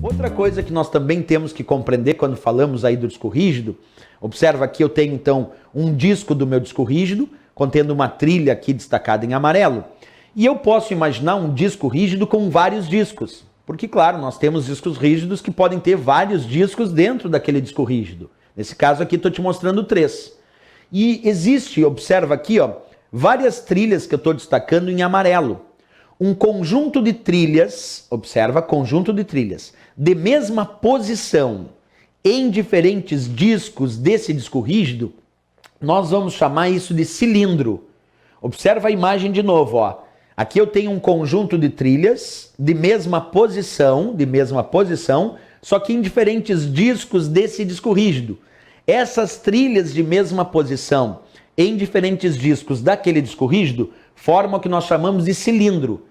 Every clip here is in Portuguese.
Outra coisa que nós também temos que compreender quando falamos aí do disco rígido, observa aqui eu tenho então um disco do meu disco rígido, contendo uma trilha aqui destacada em amarelo, e eu posso imaginar um disco rígido com vários discos, porque claro, nós temos discos rígidos que podem ter vários discos dentro daquele disco rígido. Nesse caso aqui estou te mostrando 3. E existe, observa aqui, ó, várias trilhas que eu estou destacando em amarelo. Um conjunto de trilhas, observa, conjunto de trilhas, de mesma posição em diferentes discos desse disco rígido, nós vamos chamar isso de cilindro. Observa a imagem de novo, ó. Aqui eu tenho um conjunto de trilhas de mesma posição, só que em diferentes discos desse disco rígido. Essas trilhas de mesma posição em diferentes discos daquele disco rígido formam o que nós chamamos de cilindro.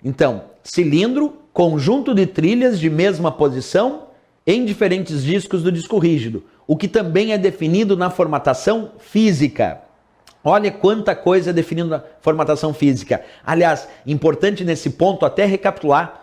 Então, cilindro, conjunto de trilhas de mesma posição em diferentes discos do disco rígido, o que também é definido na formatação física. Olha quanta coisa é definida na formatação física. Aliás, importante nesse ponto até recapitular.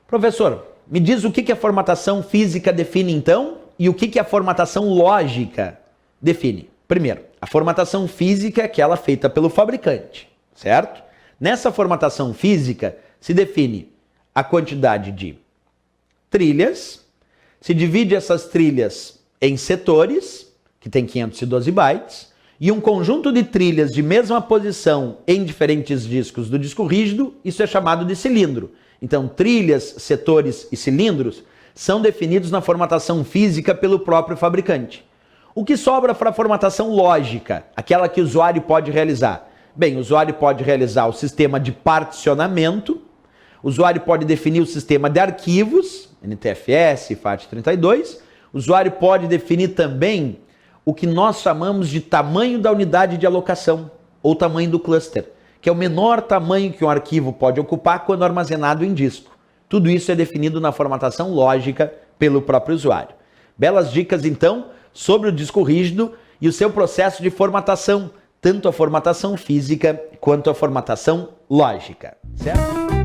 Professor, me diz o que a formatação física define então e o que a formatação lógica define. Primeiro, a formatação física é aquela feita pelo fabricante, certo? Nessa formatação física se define a quantidade de trilhas, se divide essas trilhas em setores, que tem 512 bytes, e um conjunto de trilhas de mesma posição em diferentes discos do disco rígido, isso é chamado de cilindro. Então, trilhas, setores e cilindros são definidos na formatação física pelo próprio fabricante. O que sobra para a formatação lógica, aquela que o usuário pode realizar? Bem, o usuário pode realizar o sistema de particionamento, o usuário pode definir o sistema de arquivos, NTFS, FAT32, o usuário pode definir também o que nós chamamos de tamanho da unidade de alocação, ou tamanho do cluster, que é o menor tamanho que um arquivo pode ocupar quando armazenado em disco. Tudo isso é definido na formatação lógica pelo próprio usuário. Belas dicas, então, sobre o disco rígido e o seu processo de formatação, tanto a formatação física quanto a formatação lógica, certo?